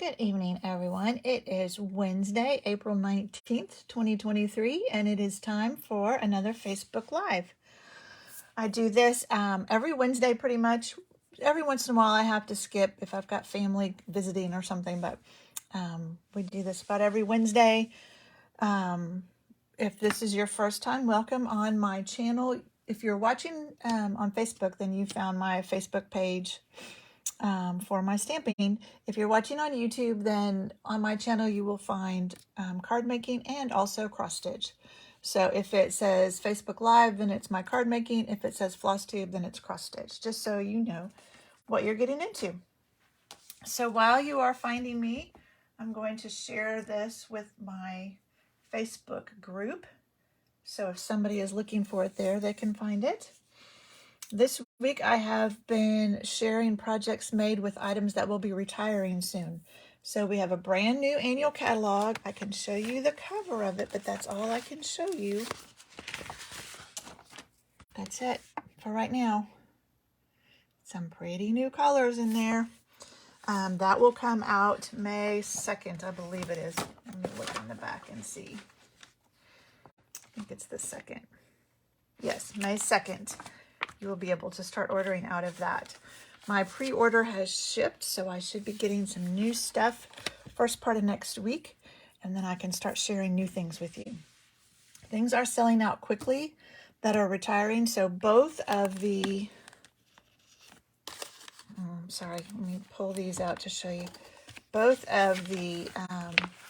Good evening, everyone. It is Wednesday, April 19th, 2023, and it is time for another Facebook Live. I do this every Wednesday pretty much. Every once in a while I have to skip if I've got family visiting or something, but we do this about every Wednesday. If this is your first time, welcome on my channel. If you're watching on Facebook, then you found my Facebook page for my stamping. If you're watching on YouTube, then on my channel you will find card making and also cross stitch. So if it says Facebook Live, then it's my card making. If it says floss tube, then it's cross stitch, just so you know what you're getting into. So while you are finding me, I'm going to share this with my Facebook group. So if somebody is looking for it there, they can find it. This week I have been sharing projects made with items that will be retiring soon. So we have a brand new annual catalog. I can show you the cover of it, but that's all I can show you. That's it for right now. Some pretty new colors in there. That will come out May 2nd, I believe it is. Let me look in the back and see. I think it's the 2nd. Yes, May 2nd. You will be able to start ordering out of that. My pre-order has shipped, so I should be getting some new stuff first part of next week, and then I can start sharing new things with you. Things are selling out quickly that are retiring, so both of the, let me pull these out to show you. Both of the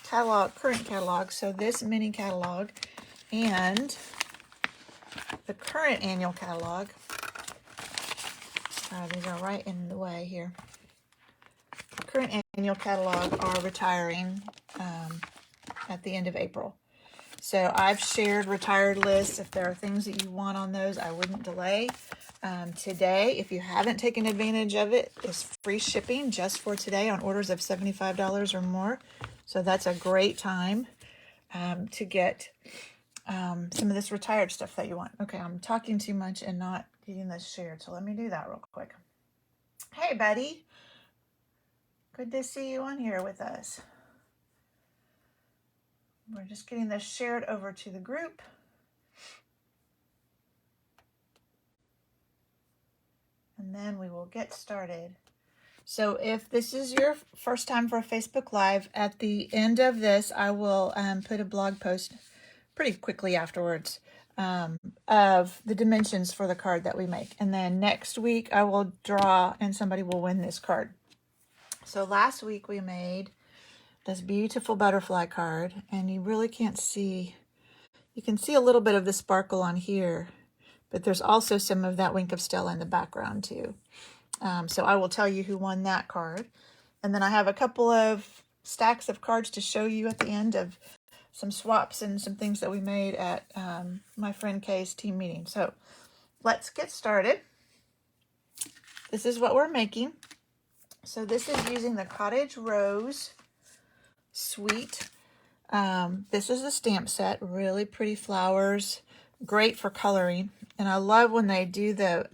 current catalog, so this mini catalog and the current annual catalog, these are right in the way here. The current annual catalog are retiring at the end of April. So I've shared retired lists. If there are things that you want on those, I wouldn't delay. Today, if you haven't taken advantage of it, is free shipping just for today on orders of $75 or more. So that's a great time to get some of this retired stuff that you want. Okay, I'm talking too much and not getting this shared, so let me do that real quick. Hey, buddy. Good to see you on here with us. We're just getting this shared over to the group. And then we will get started. So if this is your first time for a Facebook Live, at the end of this, I will put a blog post pretty quickly afterwards of the dimensions for the card that we make. And then next week I will draw and somebody will win this card. So last week we made this beautiful butterfly card, and you really can't see, you can see a little bit of the sparkle on here, but there's also some of that wink of Stella in the background too. So I will tell you who won that card. And then I have a couple of stacks of cards to show you at the end of some swaps and some things that we made at my friend Kay's team meeting. So let's get started. This is what we're making. So this is using the Cottage Rose Suite. This is a stamp set, really pretty flowers, great for coloring. And I love when they do the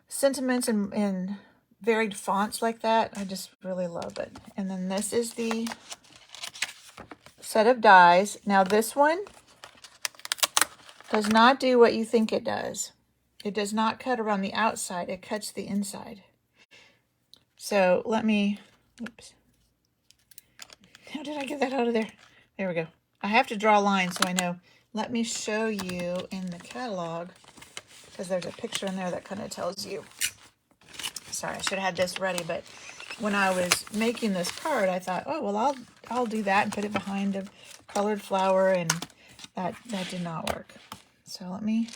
sentiments in varied fonts like that. I just really love it. And then this is the set of dies. Now this one does not do what you think it does. It does not cut around the outside. It cuts the inside. So let me, oops. How did I get that out of there? There we go. I have to draw lines so I know. Let me show you in the catalog, because there's a picture in there that kind of tells you. Sorry, I should have had this ready, but when I was making this card, I thought, oh, well, I'll do that and put it behind a colored flower, and that did not work. So let me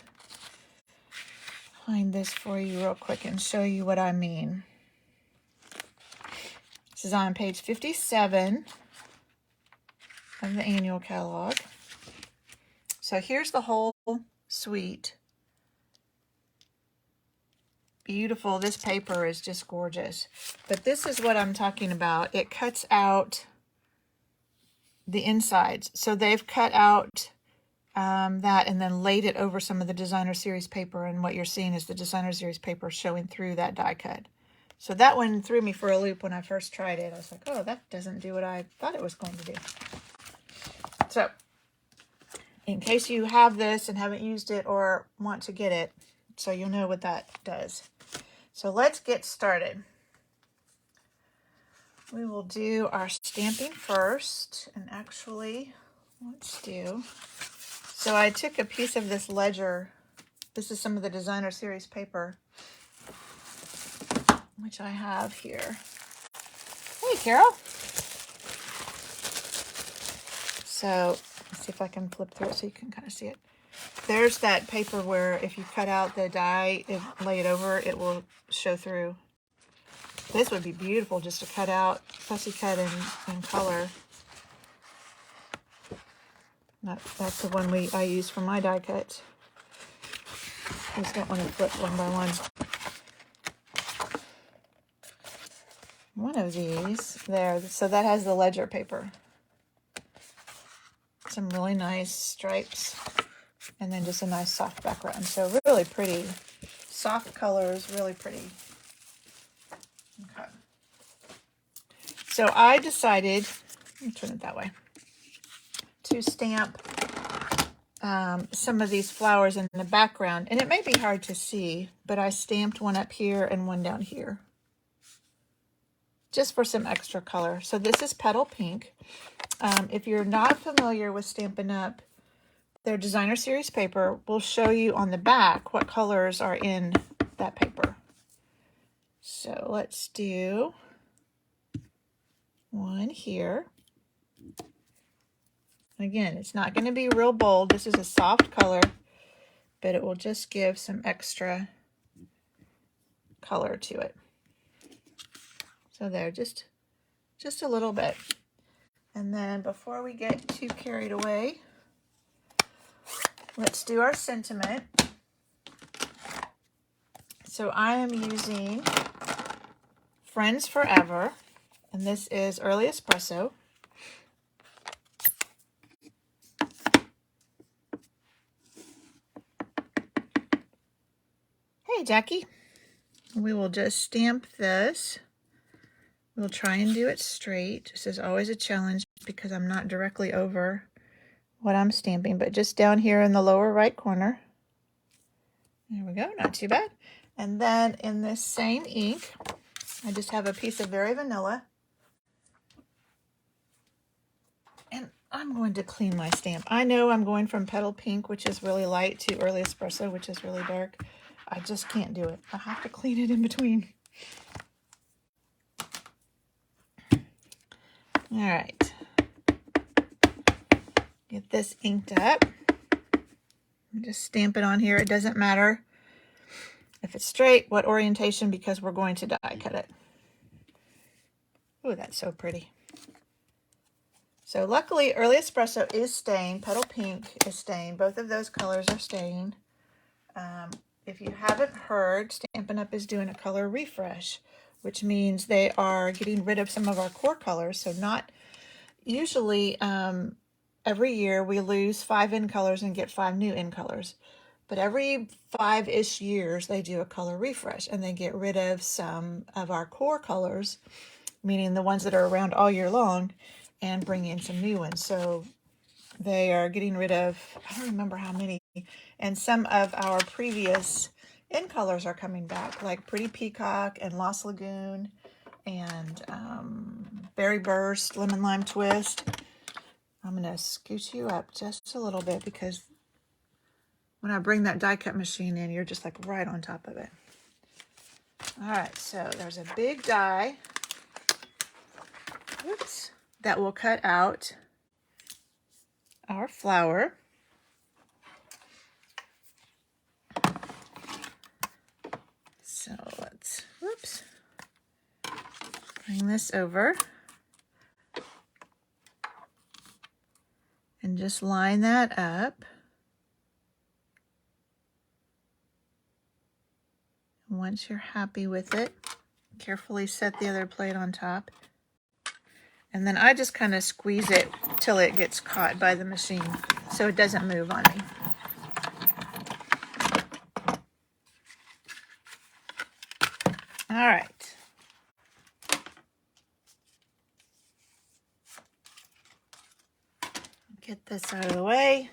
find this for you real quick and show you what I mean. This is on page 57 of the annual catalog. So here's the whole suite. Beautiful. This paper is just gorgeous. But this is what I'm talking about. It cuts out the insides. So they've cut out that and then laid it over some of the designer series paper. And what you're seeing is the designer series paper showing through that die cut. So that one threw me for a loop when I first tried it. I was like, oh, that doesn't do what I thought it was going to do. So in case you have this and haven't used it or want to get it, so you'll know what that does. So let's get started. We will do our stamping first, and actually, let's do, so I took a piece of this ledger. This is some of the designer series paper, which I have here. Hey, Carol. So let's see if I can flip through it so you can kind of see it. There's that paper where if you cut out the die and lay it over, it will show through. This would be beautiful just to cut out, fussy cut in color. That's the one I use for my die cuts. I just don't want to flip one by one. One of these there, so that has the ledger paper. Some really nice stripes, and then just a nice soft background. So really pretty, soft colors, really pretty. Okay. So I decided, let me turn it that way, to stamp some of these flowers in the background. And it may be hard to see, but I stamped one up here and one down here, just for some extra color. So this is Petal Pink. If you're not familiar with Stampin' Up, their designer series paper will show you on the back what colors are in that paper. So let's do one here. Again, it's not going to be real bold. This is a soft color, but it will just give some extra color to it. So there, just a little bit. And then before we get too carried away, let's do our sentiment. So I am using Friends Forever, and this is Early Espresso. Hey, Jackie. We will just stamp this. We'll try and do it straight. This is always a challenge because I'm not directly over what I'm stamping, but just down here in the lower right corner. There we go, not too bad. And then in this same ink, I just have a piece of Very Vanilla. And I'm going to clean my stamp. I know I'm going from Petal Pink, which is really light, to Early Espresso, which is really dark. I just can't do it. I have to clean it in between. All right. Get this inked up. Just stamp it on here. It doesn't matter if it's straight, what orientation, because we're going to die cut it. Oh, that's so pretty. So luckily, Early Espresso is staying. Petal Pink is staying. Both of those colors are staying. If you haven't heard, Stampin' Up! Is doing a color refresh, which means they are getting rid of some of our core colors. So not usually every year we lose 5 in colors and get 5 new in colors. But every 5-ish years they do a color refresh and they get rid of some of our core colors, meaning the ones that are around all year long, and bring in some new ones. So they are getting rid of, I don't remember how many, and some of our previous in colors are coming back, like Pretty Peacock and Lost Lagoon and Berry Burst, Lemon Lime Twist. I'm going to scoot you up just a little bit because when I bring that die cut machine in, you're just like right on top of it. All right, so there's a big die, oops, that will cut out our flower. So let's, whoops, bring this over and just line that up. Once you're happy with it, carefully set the other plate on top. And then I just kind of squeeze it till it gets caught by the machine so it doesn't move on me. All right, Get this out of the way.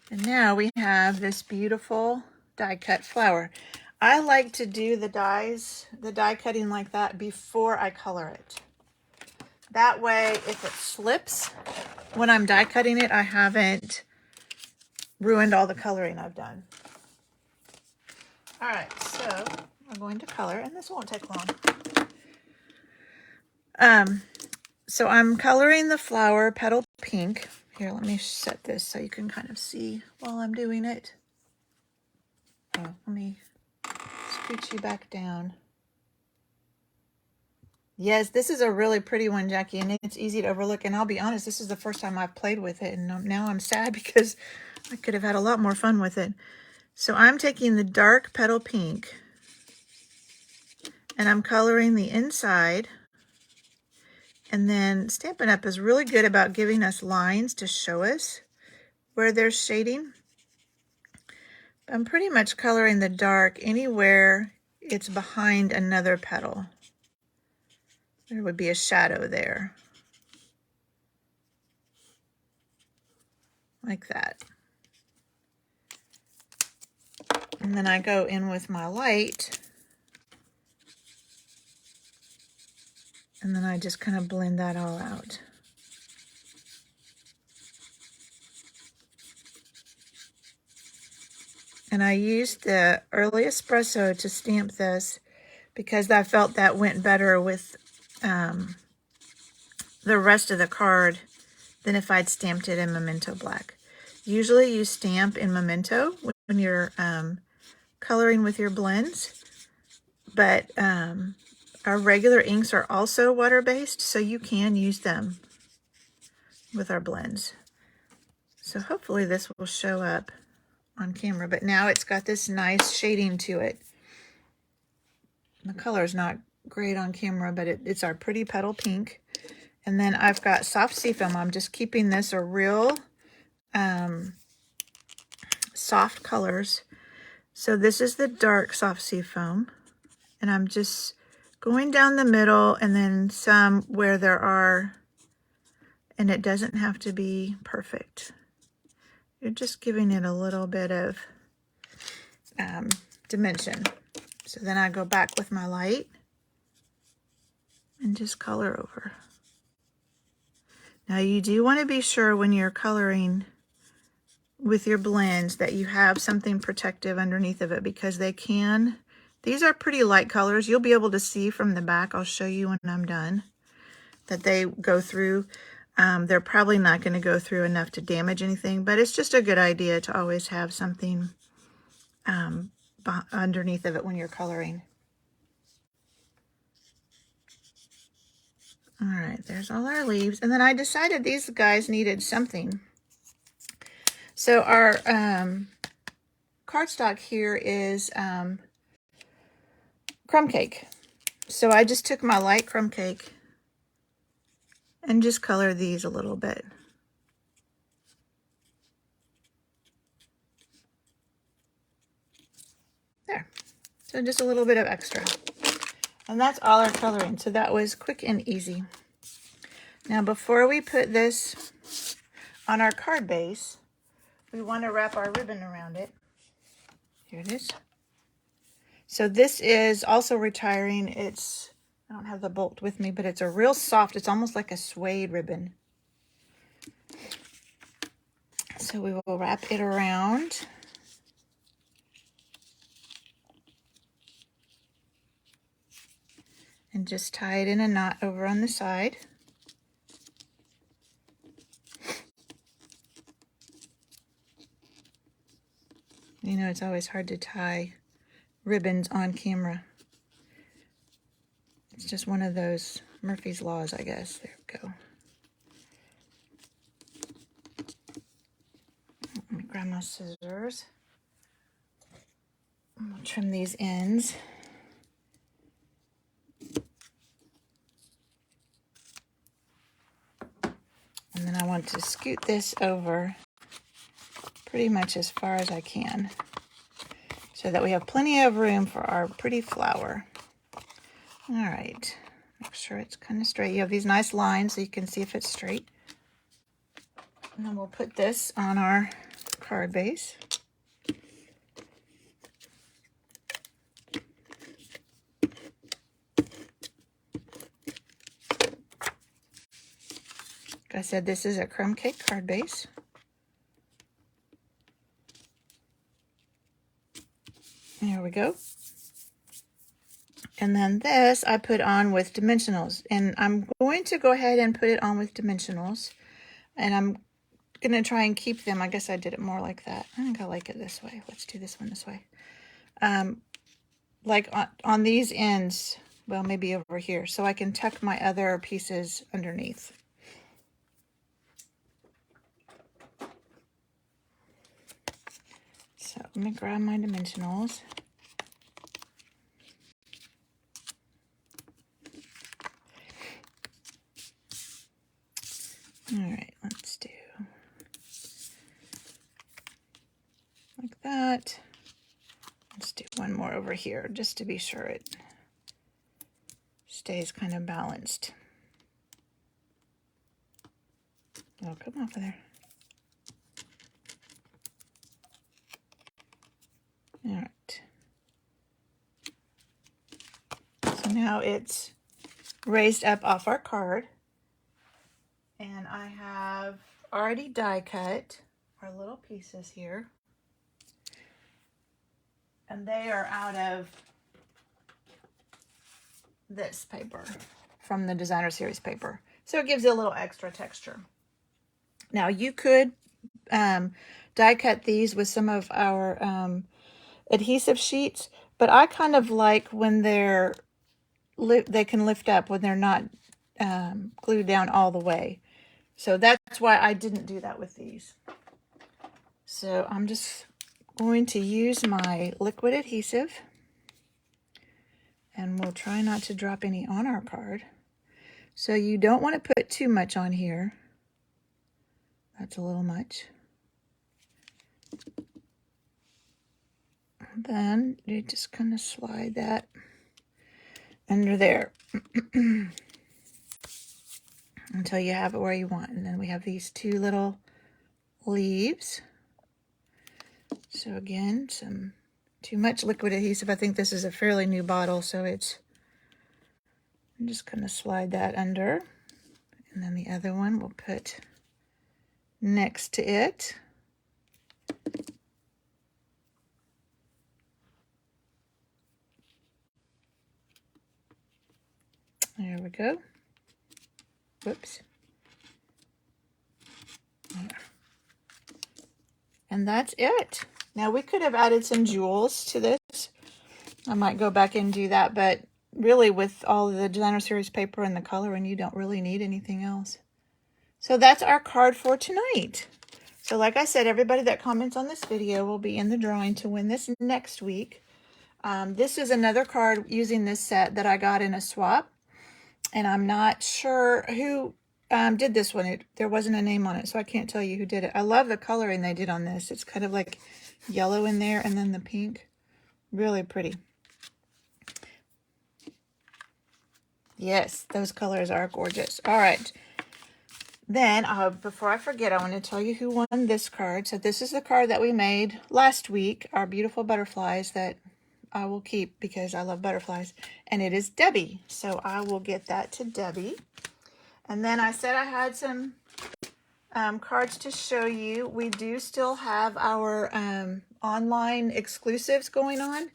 And now we have this beautiful die cut flower. I like to do the die cutting like that before I color it. That way, if it slips when I'm die cutting it, I haven't ruined all the coloring I've done. All right, so I'm going to color, and this won't take long. So I'm coloring the flower petal pink. Here, let me set this so you can kind of see while I'm doing it. Oh, let me scooch you back down. Yes, this is a really pretty one, Jackie, and it's easy to overlook. And I'll be honest, this is the first time I've played with it, and now I'm sad because I could have had a lot more fun with it. So I'm taking the dark petal pink, and I'm coloring the inside. And then Stampin' Up! Is really good about giving us lines to show us where there's shading. I'm pretty much coloring the dark anywhere it's behind another petal. There would be a shadow there. Like that. And then I go in with my light. And then I just kind of blend that all out. And I used the early espresso to stamp this because I felt that went better with the rest of the card than if I'd stamped it in Memento Black. Usually you stamp in Memento when you're coloring with your blends, but our regular inks are also water-based, so you can use them with our blends. So hopefully this will show up on camera, but now it's got this nice shading to it. The color is not great on camera, but it's our pretty petal pink. And then I've got soft seafoam. I'm just keeping this a real soft colors. So this is the dark soft seafoam, and I'm just going down the middle and then some where there are, and it doesn't have to be perfect. You're just giving it a little bit of dimension. So then I go back with my light and just color over. Now you do want to be sure when you're coloring with your blends that you have something protective underneath of it, because these are pretty light colors. You'll be able to see from the back. I'll show you when I'm done that they go through. They're probably not going to go through enough to damage anything, but it's just a good idea to always have something underneath of it when you're coloring. All right, there's all our leaves. And then I decided these guys needed something. So our cardstock here is crumb cake. So I just took my light crumb cake and just color these a little bit. There. So just a little bit of extra. And that's all our coloring. So that was quick and easy. Now before we put this on our card base, we want to wrap our ribbon around it. Here it is. So this is also retiring. I don't have the bolt with me, but it's a real soft, it's almost like a suede ribbon. So we will wrap it around. And just tie it in a knot over on the side. You know, it's always hard to tie ribbons on camera. It's just one of those Murphy's Laws, I guess. There we go. Let me grab my scissors. I'm gonna trim these ends. And then I want to scoot this over pretty much as far as I can so that we have plenty of room for our pretty flower. All right, Make sure it's kind of straight. You have these nice lines so you can see if it's straight. And then we'll put this on our card base. Like I said, this is a crumb cake card base. There we go. And then this I put on with dimensionals. And I'm going to go ahead and put it on with dimensionals. And I'm going to try and keep them. I guess I did it more like that. I think I like it this way. Let's do this one this way. Like on these ends, well, maybe over here, so I can tuck my other pieces underneath. So I'm going to grab my dimensionals. All right, let's do like that. Let's do one more over here just to be sure it stays kind of balanced. Oh, come over there. All right. So now it's raised up off our card. And I have already die cut our little pieces here. And they are out of this paper from the designer series paper. So it gives it a little extra texture. Now you could die cut these with some of our adhesive sheets, but I kind of like when they can lift up when they're not glued down all the way. So that's why I didn't do that with these. So I'm just going to use my liquid adhesive, and we'll try not to drop any on our card. So you don't want to put too much on here. That's a little much. And then you just kind of slide that under there until you have it where you want. And then we have these two little leaves. So again, too much liquid adhesive. I think this is a fairly new bottle, so I'm just going to slide that under. And then the other one we'll put next to it. There we go. Whoops. There. And that's it. Now we could have added some jewels to this. I might go back and do that, but really with all of the designer series paper and the coloring, you don't really need anything else. So that's our card for tonight. So like I said, everybody that comments on this video will be in the drawing to win this next week. This is another card using this set that I got in a swap. And I'm not sure who did this one. There wasn't a name on it, so I can't tell you who did it. I love the coloring they did on this. It's kind of like yellow in there and then the pink. Really pretty. Yes, those colors are gorgeous. All right. Then, before I forget, I want to tell you who won this card. So this is the card that we made last week, our beautiful butterflies that I will keep because I love butterflies. And it is Debbie. So I will get that to Debbie. And then I said I had some cards to show you. We do still have our online exclusives going on.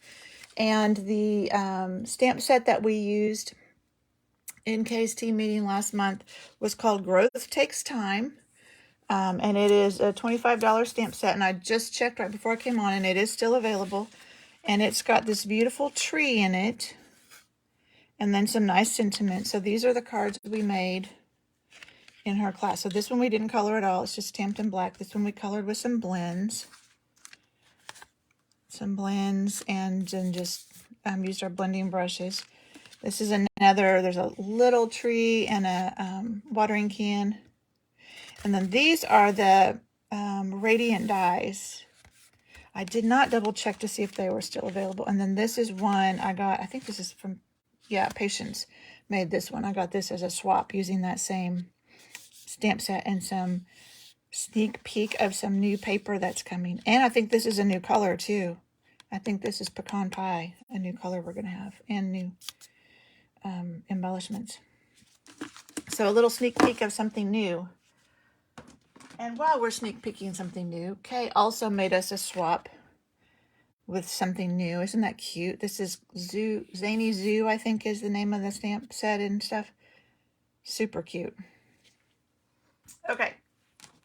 And the stamp set that we used in Kay's team meeting last month was called Growth Takes Time. And it is a $25 stamp set. And I just checked right before I came on, and it is still available. And it's got this beautiful tree in it. And then some nice sentiment. So these are the cards we made in her class. So this one we didn't color at all. It's just stamped in black. This one we colored with some blends. And then just used our blending brushes. This is another, there's a little tree and a watering can. And then these are the radiant dies. I did not double check to see if they were still available. And then this is one I got, I think this is from Yeah, Patience made this one. I got this as a swap using that same stamp set and some sneak peek of some new paper that's coming. And I think this is a new color too. I think this is pecan pie, a new color we're going to have, and new embellishments. So a little sneak peek of something new. And while we're sneak peeking something new, Kay also made us a swap with something new. Isn't that cute? This is Zany Zoo, I think is the name of the stamp set and stuff. Super cute. Okay,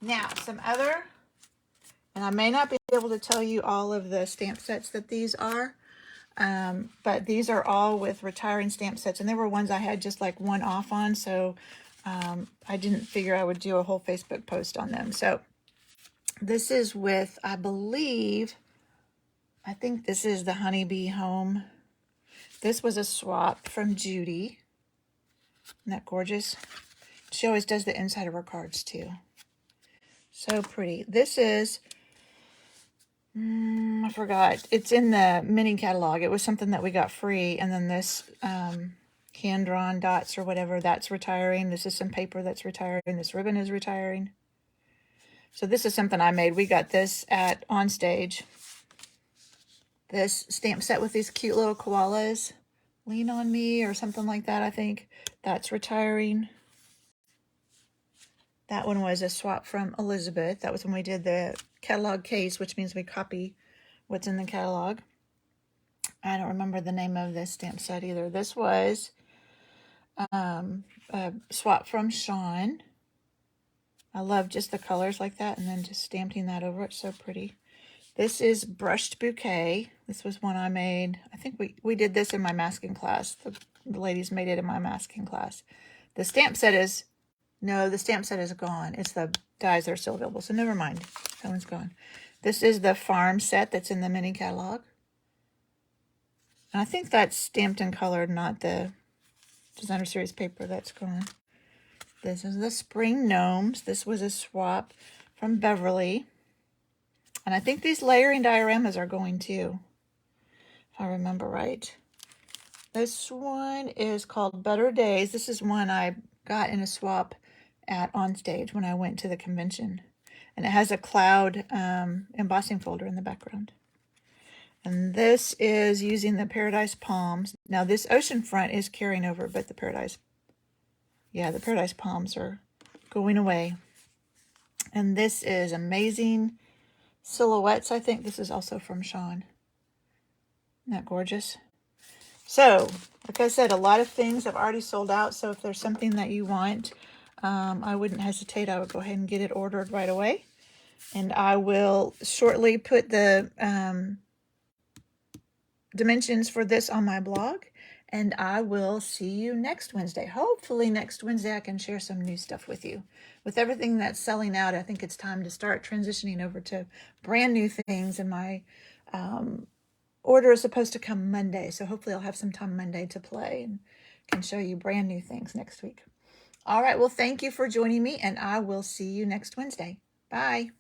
now some other, and I may not be able to tell you all of the stamp sets that these are, but these are all with retiring stamp sets, and there were ones I had just like one off on, so I didn't figure I would do a whole Facebook post on them. So this is with, I think this is the Honeybee Home. This was a swap from Judy. Isn't that gorgeous? She always does the inside of her cards too. So pretty. This is, I forgot. It's in the mini catalog. It was something that we got free. And then this hand-drawn dots or whatever, that's retiring. This is some paper that's retiring. This ribbon is retiring. So this is something I made. We got this at On Stage. This stamp set with these cute little koalas. Lean on Me or something like that, I think. That's retiring. That one was a swap from Elizabeth. That was when we did the catalog case, which means we copy what's in the catalog. I don't remember the name of this stamp set either. This was a swap from Sean. I love just the colors like that and then just stamping that over. It's so pretty. This is Brushed Bouquet. This was one I made. I think we did this in my masking class. The ladies made it in my masking class. The stamp set is, no, the stamp set is gone. It's the dies that are still available. So never mind. That one's gone. This is the farm set that's in the mini catalog. And I think that's stamped and colored, not the designer series paper that's gone. This is the Spring Gnomes. This was a swap from Beverly. And I think these layering dioramas are going too, if I remember right. This one is called Better Days. This is one I got in a swap at On Stage when I went to the convention. And it has a cloud embossing folder in the background. And this is using the Paradise Palms. Now this oceanfront is carrying over, but the Paradise Palms are going away. And this is Amazing Silhouettes, I think. This is also from Sean. Isn't that gorgeous? So, like I said, a lot of things have already sold out. So if there's something that you want, I wouldn't hesitate. I would go ahead and get it ordered right away. And I will shortly put the dimensions for this on my blog. And I will see you next Wednesday. Hopefully next Wednesday I can share some new stuff with you. With everything that's selling out, I think it's time to start transitioning over to brand new things. And my order is supposed to come Monday. So hopefully I'll have some time Monday to play and can show you brand new things next week. All right. Well, thank you for joining me, and I will see you next Wednesday. Bye.